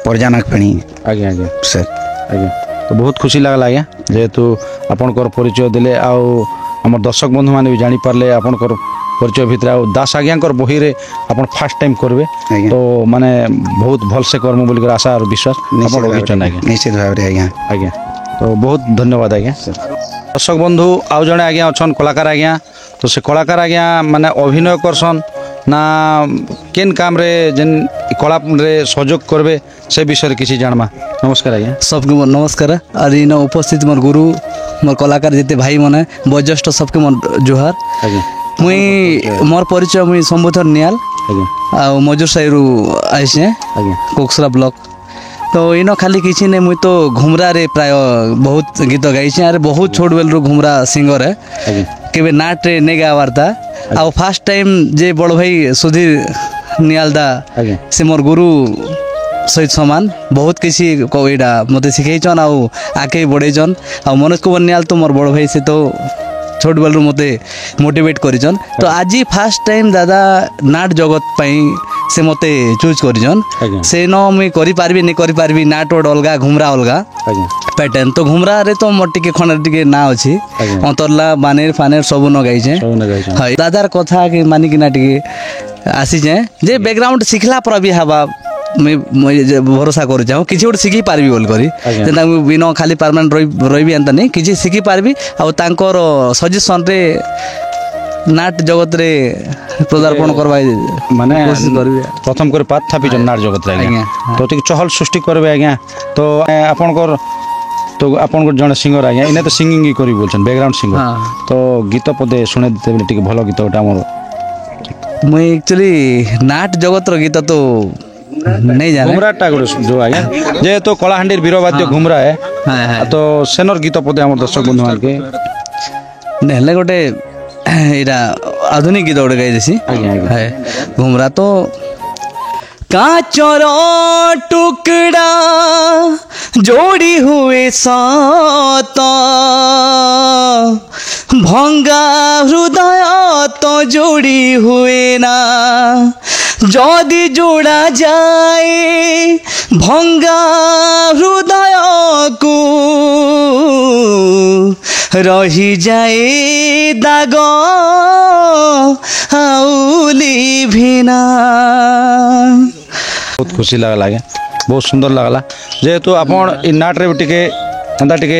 ପରଜାନାକ ଫେଣି ଆଜ୍ଞା ଆଜ୍ଞା ସାର୍ ଆଜ୍ଞା ତ ବହୁତ ଖୁସି ଲାଗିଲା ଆଜ୍ଞା ଯେହେତୁ ଆପଣଙ୍କର ପରିଚୟ ଦେଲେ ଆଉ ଆମର ଦର୍ଶକ ବନ୍ଧୁମାନେ ବି ଜାଣିପାରିଲେ ଆପଣଙ୍କର ପରିଚୟ ଭିତରେ ଆଉ ଦାସ ଆଜ୍ଞାଙ୍କର ବହିରେ ଆପଣ ଫାର୍ଷ୍ଟ ଟାଇମ୍ କରିବେ ଆଜ୍ଞା। ତ ମାନେ ବହୁତ ଭଲସେ କର୍ମ ବୋଲିକରି ଆଶା ଆଉ ବିଶ୍ୱାସ ଆପଣ ରଖିଛନ୍ତି ଆଜ୍ଞା। ନିଶ୍ଚିତ ଭାବରେ ଆଜ୍ଞା। ଆଜ୍ଞା ତ ବହୁତ ଧନ୍ୟବାଦ ଆଜ୍ଞା। ଦର୍ଶକ ବନ୍ଧୁ ଆଉ ଜଣେ ଆଜ୍ଞା ଅଛନ୍ କଳାକାର ଆଜ୍ଞା ତ ସେ କଳାକାର ଆଜ୍ଞା ମାନେ ଅଭିନୟ କରସନ୍ ନା କେନ୍ କାମରେ ଯେନ୍ କଳାରେ ସହଯୋଗ করবে ସେ ବିଷୟରେ କିଛି ଜାଣମା। ନମସ୍କାର ଆଜ୍ଞା। सबके मोर नमस्कार और इन उपस्थित मोर गुरु मोर कलाकार जिते भाई मैंने बयोज्येष्ठ सबके मोर जुहार। ଆଜ୍ଞା मुई मोर परिचय मुई शंभुधर नियाल ଆଜ୍ଞା आ मजूर साईरु आइसे ଆଜ୍ଞା कोकसरा ब्लॉक। तो इन खाली किसी नहीं मुई तो घुमरा रे प्राय बहुत गीत गाई अरे बहुत छोट बेल रू घुमरा सिंगर है ଆଜ୍ଞା केवे नाट रे नहीं गावार था आ फास्ट टाइम जे बड़ भाई सुधीर नियाल दा ଆଜ୍ଞା से मोर गुरु सहित समान बहुत किसी कोईटा मते शिखैछन आउ आके बढ़ैछन आ मनोज कुमार नियाल तो मोर बड़ भाई से तो छोट बेलू मते मोटिवेट करिछन। तो आज फास्ट टाइम दादा नाट जगत पई से मते चूज करिछन ଆଜ୍ଞା से न मुई करि पारबी नहीं करि पारबी नाट ओड अलगा घुमरा अलगा ଆଜ୍ଞା पैटर्न तो घुमरा रे तो मोर टिके खण टिके ना अछि ଆଜ୍ଞା अंतरला बानेर फानेर सब न गाइछे ସବୁ ଲଗାଇଛନ୍ हाय दादार कथा के मानि किना टिके आसी जाए जे बैकग्राउंड सिखला पर भी हवा मुझे भरोसा कर जाऊँ किसी गोटे शिखी पार्बी बोल करी ଆଜ୍ଞା जेनता बिना खाली परमानेंट रही एंता नहीं किसी शिखी पार्बी आ तांकर सजेशन रे नाट जगत रे पदार्पण करबा ମାନେ कोशिश करबी। ପ୍ରଥମ କରି ପାତ ଥାପିଛନ୍ ନାଟ ଜଗତରେ ଆଜ୍ଞା ଆଜ୍ଞା ତ ଟିକେ ଚହଲ ସୃଷ୍ଟି କରିବେ ଆଜ୍ଞା ତ ଆପଣଙ୍କର ତ ଆପଣଙ୍କର ଜଣେ ସିଙ୍ଗର ଆଜ୍ଞା ଏନେ ତ ସିଙ୍ଗିଂ କରି ବୋଲଛନ୍ ବ୍ୟାକଗ୍ରାଉଣ୍ଡ ସିଙ୍ଗର हाँ ତ ଗୀତ ପଦେ ଶୁଣେଇ ଦେତେ ବେଲେ ଟିକେ ଭଲ ଗୀତ ଗୋଟେ ଆମର मुई एक्चुअली नाट जगत रो गीत तो नहीं जाने ଘୁମରାଟା ଗୋଟେ ଯୋଉ ଆଜ୍ଞା ଯେହେତୁ କଳାହାଣ୍ଡିର ବୀରବାଦ୍ୟ ଘୁମରା हाँ हाँ ତ ସେନର ଗୀତ ପଦେ ଆମର ଦର୍ଶକ ବନ୍ଧୁ ମାନକେ नेहले गोटे इरा आधुनिक गीत गोटे गाई देसी ଆଜ୍ଞା ଆଜ୍ଞା है घुमरा तो काचर टुकड़ा जोड़ी हुए सात भंगा हृदय तो जोड़ी हुए ना যদি জোড়া যায় ভঙ্গা হৃদয়কু রহিযাଏ দাগ ଆଉ লিভিনা। बहुत खुशी लगला आज्ञा, बहुत सुंदर लगला जेहेतु आपण इ नाट रे टिके एंता टिके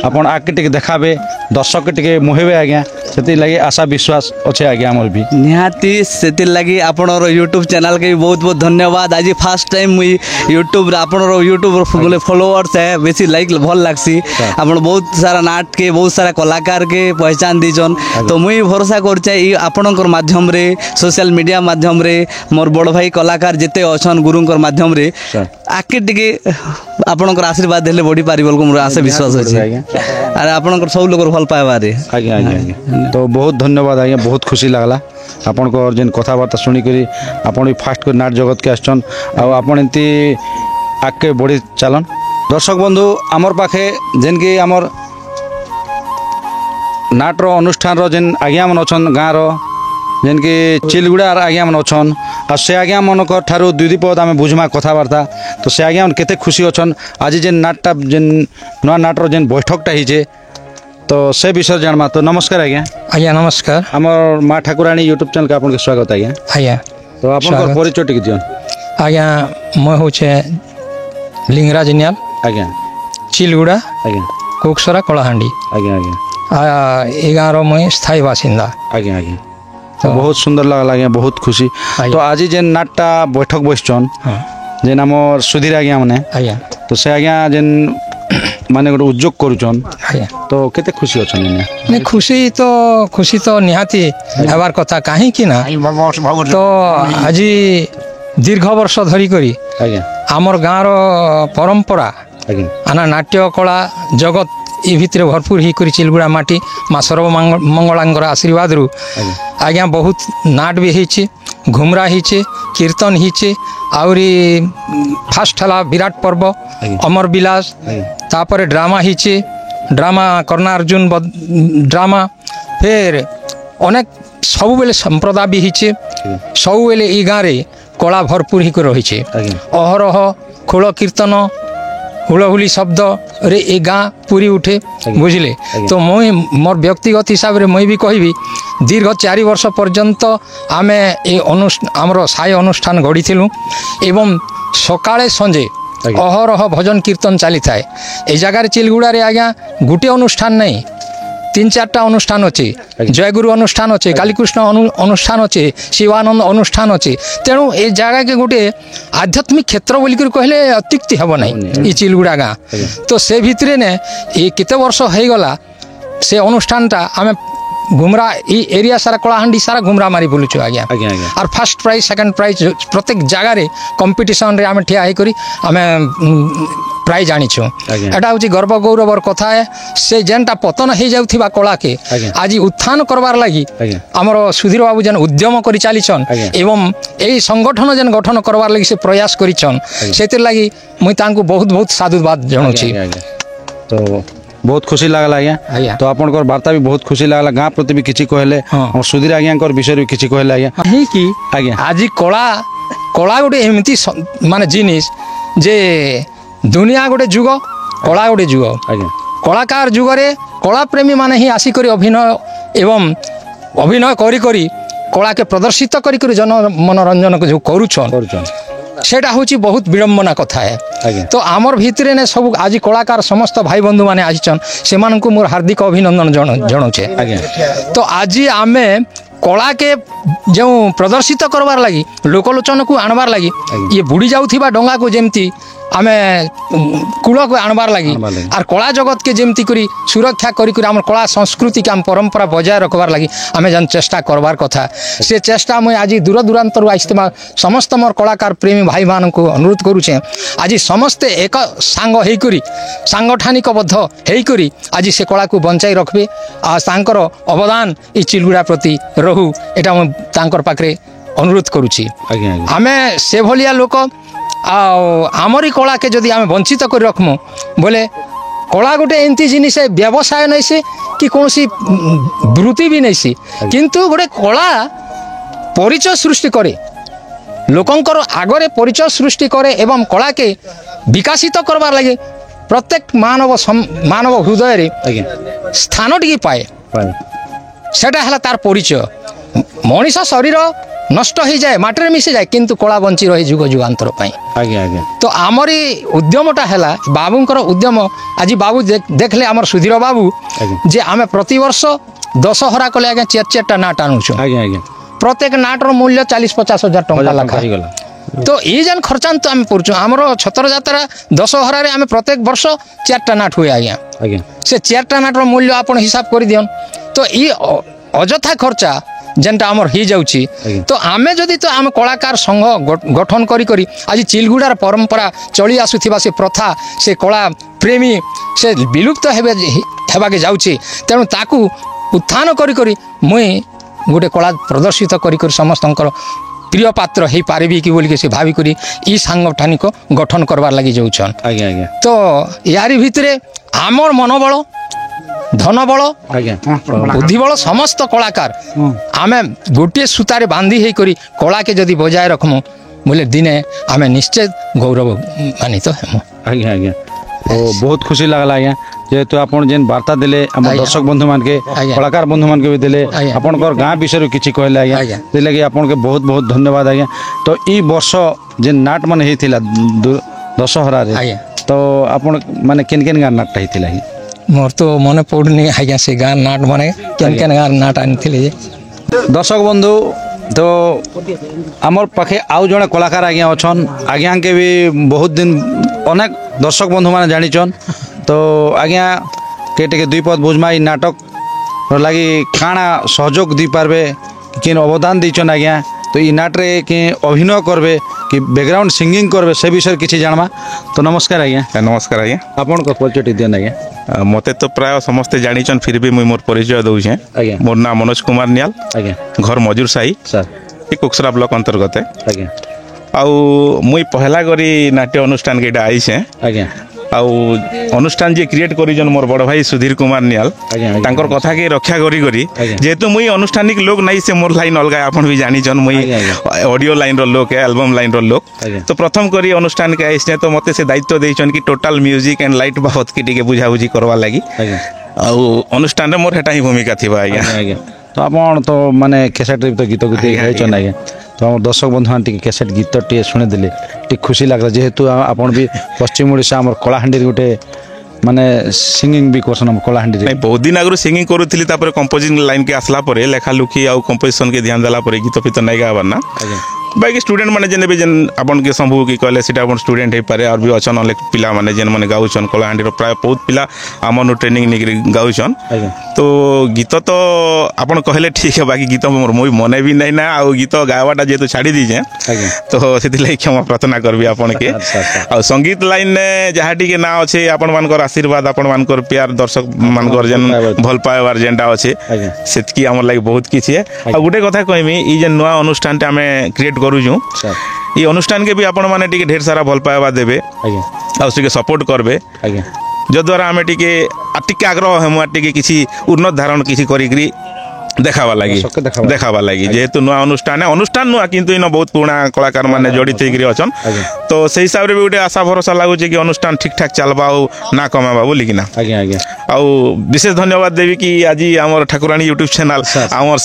आपण आके टिके देखाबे दर्शक के टिके मुहेबे आज्ञा, सेति लागि आशा विश्वास अच्छे आज्ञा हमर भी निहाती से लगी आपणर यूट्यूब चैनल के भी बहुत बहुत धन्यवाद। आज फर्स्ट टाइम मुई यूट्यूब आपणर यूट्यूब बोले फॉलोअर्स है बेसी लाइक भल लागसी। आपण बहुत सारा नाट के बहुत सारा कलाकार के पहचान दीजन, तो मुई भरोसा करछे ई आपणकर माध्यम रे सोशल मीडिया माध्यम रे मोर बड़ भाई कलाकार जेते अछन गुरुंकर माध्यम रे आके टिके आपणकर आशीर्वाद देले बढी पारि बोल को मोर आशा विश्वास अछि। अरे आपणकर सब लोग भल पाइबारे आज्ञा आज्ञा तो बहुत धन्यवाद आज्ञा, बहुत खुशी लगला आपण को जेन कथाबार्ता सुनी करी आपण फास्ट कर नाट जगत के आछन आ आपण एंती आके बढ़ी चलन। दर्शक बंधु आमर पाखे जेन कि आमर नाट रो अनुष्ठान रो जेन आज्ञा मन अछन गाँ रो जेन कि चिलगुड़ा आज्ञा मन अछन आ से आज्ञा मन को ठारू दुई पद आम बुझमा कथाबार्ता तो से आज्ञा मन केते खुशी अछन। आज जेन नाटटा जेन नवा नाट रो जेन बैठकटा हिजे तो से विषय जानमा। तो नमस्कार आज्ञा। आज्ञा नमस्कार। आमर माँ ठाकुराणी यूट्यूब चैनल के आपन स्वागत आज्ञा। आज्ञा तो आपन परिचय टिक दियन। आज्ञा मैं होचे लिंगराज नियाल आज्ञा चिलगुड़ा आज्ञा कोकसरा कलाहांडी आज्ञा आज्ञा ए गाँव मैं स्थायी बासिंदा आज्ञा आज्ञा। तो बहुत सुंदर लगला आज्ञा, बहुत खुशी। तो आज जेन नाटटा बैठक बसचन जेन आमर सुधीर आज्ञा माने आज्ञा तो से आज्ञा जेन माने गोटे उद्योग करूचन तो केते खुशी अछन नहीं खुशी तो निहाती हेबार कथा कहीं कि ना तो आज दीर्घ वर्ष धरी करी आमर गाँव परंपरा आना नाट्य कला जगत ये भितर भरपूर ही करी चिलगुड़ा माटी माँ सर्वमंगलांगर आशीर्वाद रु आज्ञा बहुत नाट भी होइछे, घुमरा होइछे, कीर्तन होइछे, आउरी फास्ट हला विराट पर्व अमर विलास तापर ड्रामा होइछे, ड्रामा कर्ण अर्जुन ड्रामा फिर अनेक सब बेले संप्रदाय भी होइछे, सब बेले ई गाँव रे कला भरपूर ही रही अहरह खोल कीर्तन हुलहुली शब्द रे ए गाँ पूरी उठे बुझिले। तो मुई मोर व्यक्तिगत हिसाब रे मुई भी कहबी दीर्घ 4 वर्ष पर्यंत आमे ए आमर साय अनुष्ठान गढ़ी एवं सकाळे संजे अहरह भजन कीर्तन चली थाए। ए जगार चिलगुड़ा रे आज्ञा गोटे अनुष्ठान नहीं 3-4टा अनुष्ठान अच्छे, जयगुरु अनुष्ठान अच्छे, कालीकृष्ण अनुष्ठान अच्छे, शिवानंद अनुष्ठान अच्छे। तेणु ए जगह के गोटे आध्यात्मिक क्षेत्र बोलिक कहले अत्युक्ति हम ना ये चिलगुड़ा गाँ। तो से भितर ने ये केते वर्ष हो गला से अनुष्ठानटा आम घुमरा एरिया सारा कलाहांडी सारा घुमरा मारी बुलुचु आज्ञा। और फर्स्ट प्राइज सेकंड प्राइज प्रत्येक जगार कंपिटिशन रे आम ठिया होकर आम प्राइज आनीचु। एटा हूँ गर्व गौरवर कथा है से जेनटा पतन हो जाउथिबा कला के आज उत्थान करवार लगी आमर सुधीर बाबू जेन उद्यम कर चलीछन एवं यही संगठन जेन गठन करवार लगी से प्रयास करिछन सेतिर लगी मुई तांको बहुत बहुत साधुवाद जणाउछि। तो बहुत खुशी लगला आज्ञा। तो आपन वार्ता भी बहुत खुशी लगला, गाँ प्रति भी किसी कहले और सुधीर आज्ञा विषय भी किसी कहले आज्ञा कि आज्ञा आज कला कला गोटे एमती माने जिनिस जे दुनिया गोटे जुग कला गोटे जुग कलाकार जुगरे कला प्रेमी माने ही आसिक अभिनय एवं अभिनय करी करी कला के प्रदर्शित करी जन मनोरंजन को जो करुछन सेटा हूँ बहुत विडंबना कथा है। तो आमर भितर ने सब आज कलाकार समस्त भाई बंधु माने आछन से मोर हार्दिक अभिनंदन जनाऊे। तो आज आमे कला के जो प्रदर्शित करवार लगी लोकलोचन को आणवार लगी ये बुड़ी जाउथिबा डंगा को जेमती आमे कूल को आणवार लगी और कला जगत के जेमती करी सुरक्षा करी आम कला संस्कृति के आम परंपरा बजाय रखबार लगी आमे जन चेष्टा करवार कथा से चेष्टा मुझे आज दूर दूरांतर आसमा समस्त मोर कलाकार प्रेमी भाई मान को अनुरोध करुचे आज समस्ते एक सांग होकर सांगठनिकबद्ध होकर आज से कला को बंचाई रखबे आर अवदान ये चिलगुड़ा प्रति रहू एटा तांकर पाखरे अनुरोध करुची। आमे से भलिया लोक आमरी कला के जदि आमे वंचित कर रखमु बोले कला गोटे एमती जिनिस व्यवसाय नहीं से कि कौन वृत्ति भी नहीं सी किंतु गोटे कला परिचय सृष्टि करे लोकंकर आगरे परिचय सृष्टि करे एवं कला के विकासित करबार लगे प्रत्येक मानव हृदय रे स्थान टी पाए सेटा हला तार परिचय मनीष शरीर नष्ट हो जाए माटी मिसी जाए किंतु कला बंची रहे जुग जुगांतर तो आमरी उद्यमटा है बाबूंकर उद्यम आज बाबू देखले आमर सुधीर बाबू जे आमे प्रति वर्ष दशहरा कले आगे चार नाट आणुछु प्रत्येक नाटर मूल्य 40-50 हजार टंका लखा तो ये जेन खर्चान तो आम पड़छ आमर छतर यात्रा दशहरा रे आमे प्रत्येक वर्ष 4टा नाट हुए आज्ञा से 4टा नाटर मूल्य आपण हिसाब कर दियन तो ये अजथा खर्चा जेनटा आमर हो जाउची तो आमे जदि तो आम कलाकार संघ गठन करी करी आज चिलगुड़ार परंपरा चली आसुथिबा से प्रथा से कला प्रेमी से विलुप्त हेबाके जाउची तेणु ताकू उत्थान करी करी मुई गोटे कला प्रदर्शित करी करी समस्तंकर प्रिय पात्र हो पारिबी कि बोल के से भावी करी ई सांगठनिक गठन करबार लगी जाउछन तो यारी भितरे आमर मनोबल धनबल बुद्धिबल समस्त कलाकार आमे गोटे सूतारे बांधी हे करी कला के जदि बजाय रखमु बोले दिने आमे निश्चय गौरव मानित हेमु आज्ञा आज्ञा तो बहुत खुशी लागला आज्ञा जेहेतु आपन जेन वार्ता देले हम दर्शक बंधु मान के कलाकार बंधु मान के भी देले आपन कर गां विषय किछि कहले आज्ञा देले कि आपन के बहुत बहुत धन्यवाद आज्ञा तो ई वर्ष जेन नाट मन हेतिला दशहरा रे तो आपन माने केन केन गां नाट हेतिला मोर तो मन पड़नी आज्ञा से गान नाट माने केन केन गान नाट आनिथिले दर्शक बंधु तो आमर पाखे आउ जड़े कलाकार आज्ञा अच्छन आज्ञा के भी बहुत दिन अनेक दर्शक बंधु मैंने जानीचन तो आज्ञा के टे 2 पद बुझमा ई नाटक लगी काଣା सहयोग दी पारबे कि अवदान दीचन आज्ञा तो ई नाट रे कि अभिनय करबे कि बैकग्राउंड सिंगिंग करबे से विषय किछि जानमा तो नमस्कार आज्ञा नमस्कार आज्ञा आपन को परिचय दियन आज्ञा मते तो प्राय समस्ते जानिचन फिर भी मुई मोर परिचय दउछे मोर नाम मनोज कुमार नियाल घर मजूर साही सर कुक्सरा ब्लॉक अंतर्गत है आउ मुई पहला करी नाट्य अनुष्ठान के आईसे आउ अनुष्ठान जे क्रिएट करिजन मोर बड़ भाई सुधीर कुमार नियाल तांकर कथा के रक्षा करी करी जेतु मुई अनुष्ठानिक लोग नहीं से मोर लाइन अलगा आपन भी जानिजन मुई ऑडियो लाइन रो लोग है एल्बम लाइन रो लोग तो प्रथम करी अनुष्ठान के आइसे तो मते से दायित्व देइछन कि टोटल म्यूजिक एंड लाइट बाबत के टिके बुझा बुझी करवा लागि आउ अनुष्ठान रे मोर हेटा ही भूमिका थिबा आज्ञा तो आपन तो माने कैसेट तो गीत गीत गाइछन आज्ञा तो हम दर्शक बंधु टी कैसेट गीत टी शुणी देले टी खुशी लागला जेहेतु आपन भी पश्चिम ओडिशा हमर कलाहांडी गोटे माने सिंगिंग भी करसन हम कलाहांडी नहीं बहुत दिन आगु सिंगिंग करूथिली तापर कंपोजिंग लाइन के आसला परे लेखा लुखी आ कंपोजिशन के ध्यान देला परे गीत फित नहीं गाबा ना बाकी स्टूडेंट माने जेने भी जेन आपन के संभव की कहले सेटा आपन स्टूडेंट हे पारे और भी अछन अनेक पिला माने जेन माने गाउछन कलाहांडी रो प्राय बहुत पिला आमन ट्रेनिंग निकरी गाउछन तो गीत तो आपन कहले ठीक है बाकी गीत मोर मोई मने भी नहीं ना आ गीत गावाटा जेतु छाड़ी दीजे तो सेति लई क्षमा प्रार्थना करबी आपन के आ संगीत लाइन ने जहाटी के ना अछि आपन मानकर आशीर्वाद आपन मानकर प्यार दर्शक मानकर जेन भल पाएवार जेंटा अछि सेतकी हमर लागि बहुत किछि है आ गुटे कथा कहमी ई जे नया अनुष्ठान ता हमें क्रिएट करूछु ये अनुष्ठान के भी आपण माने टिके ढेर सारा भल पाएवा देबे आ उसके सपोर्ट करबे जो द्वारा हमें टिके आग्रह हम टिके किसी उन्नत धारण किसी करी देखावा लगी जेहेतु नुआ अनुष्ठान नुआ किंतु इन बहुत पुराना कलाकार माने जड़ित होकर अछन तो से हिसाब रे भी गोटे आशा भरोसा लागु कि अनुष्ठान ठीक ठाक चलबा ना कमाबा बोली कि ना आउ विशेष धन्यवाद देवी कि आज आमर ठाकुराणी यूट्यूब चैनल आमर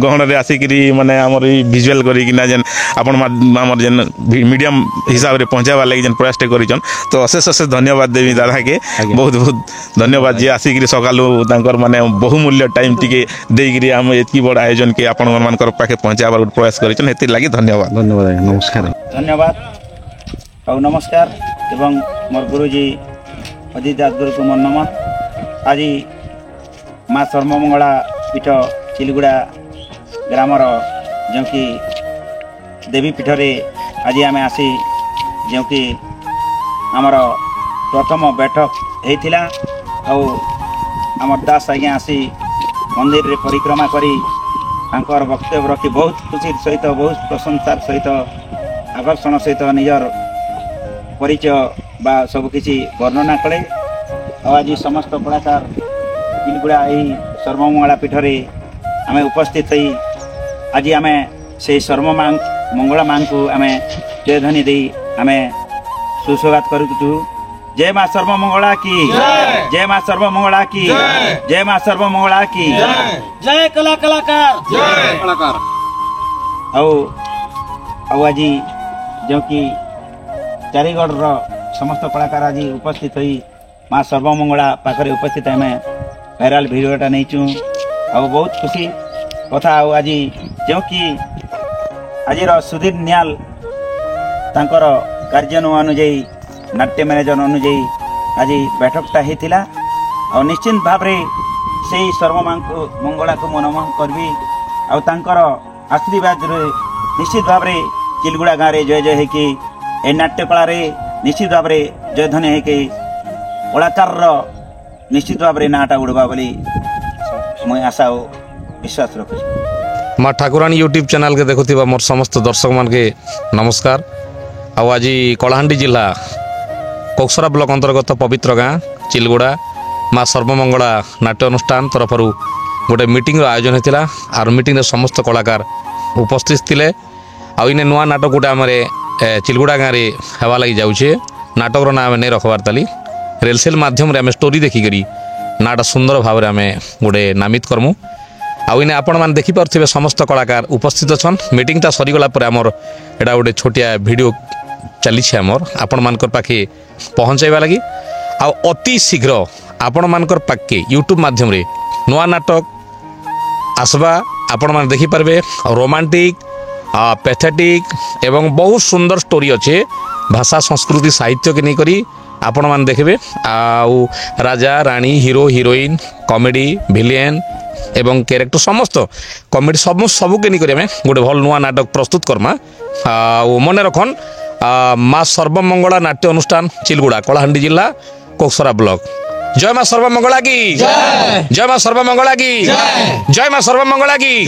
गहन रे आसिकरी माने आमर विजुअल करी कि ना जेन आपण आमर जेन मीडियम हिसाब रे पहुंचावा लागि जेन प्रयास करिजन तो अशेष अशेष धन्यवाद देवी दादा के बहुत बहुत धन्यवाद जे आसिकरी सकालू तांकर माने बहुमूल्य टाइम टिके देइकरी हम एतकी बड़ आयोजन के आपण मानकर पाखे पहुंचाबार प्रयास करिछन हेति लागि धन्यवाद नमस्कार धन्यवाद और नमस्कार एवं मोर गुरुजी अजित दास गुरु को मोर नमन आज माँ सर्वमंगला पीठ चिलगुड़ा ग्रामर जो कि देवी पीठ रे आज आम आसी जो कि आमर प्रथम बैठक होता आमर दास आज्ञा आसी मंदिर रे परिक्रमा करी आंकर वक्तव्य रखी बहुत खुशी सहित बहुत प्रशंसार सहित आकर्षण सहित निजर परिचय बा सबकिछि वर्णना कले आज समस्त कलाकार चिलगुड़ा यही सर्वमंगला पीठ रे आमे उपस्थित हई आज आमे से मंगला मां को आम जय ध्वनि दे आम सुस्वागत करूँ। जय माँ सर्वमंगला की जय माँ सर्वमंगला की जय माँ सर्वमंगला की जय कलाकार आज जो कि चारिगढ़ समस्त कलाकार आज उपस्थित हुई माँ सर्वमंगला पाखरे उपस्थित आम भाइराल भिडियोटा नहीं बहुत खुशी कथा आज जो कि आज सुधीर नियाल तांकर कार्य अनुजाई नाट्य मैनेजर अनुजाई आज बैठकटा होता और निश्चित भाव से सर्वमां को मंगला को मनमोहन करबी आर आशीर्वाद निश्चित भाव चिलगुड़ा गाँव में जय जय होकि ए नाट्य कला निश्चित भाव जय ध्वनि होकि कलाकार निश्चित भाव नाटा उड़वा बोली मुझे आशा और विश्वास रखुची। माँ ठाकुराणी यूट्यूब चैनल के देखुवा मोर समस्त दर्शक मान के नमस्कार। आज कलाहांडी जिला कोकसरा ब्लॉक अंतर्गत पवित्र गाँ चिलगुड़ा माँ सर्वमंगला नाट्य अनुष्ठान तरफ गोटे मीटिंग आयोजन होता आर मीटिंग समस्त कलाकार उपस्थित थे। आने नुआ नाटक गोटे आम चिलगुड़ा गाँव में हवा लगी जाऊे नाटक ना आम नहीं रखबार ताली रेलसेल माध्यम आम स्टोरी देखिकी नाटा सुंदर भाव में आम गोटे नामित करमु। आने आपण मैंने देखिपे समस्त कलाकार उपस्थित अच्छा मीटिंगटा सरीगला आमर एटा गोटे छोटिया भिडियो चली आमर आपण मान पाखे पहुँचाइबा लगी अति शीघ्र आपण मान पाखे यूट्यूब माध्यम नुआ नाटक आसवा आपण मैंने देखिपारे रोमांटिक पैथेटिक एवं बहुत सुंदर स्टोरी अच्छे भाषा संस्कृति साहित्य के नहीं आपण मैंने देखिए आउ Raja Rani hero heroine comedy villain एवं कैरेक्टर समस्त कॉमेडी सबू के नहीं गोटे भल नुआ नाटक प्रस्तुत करमा मन रखन माँ सर्वमंगला नाट्य अनुष्ठान चिलगुड़ा कलाहांडी जिला कोकसरा ब्लॉक। जय माँ सर्वमंगला की जय माँ सर्वमंगला की जय माँ सर्वमंगला की।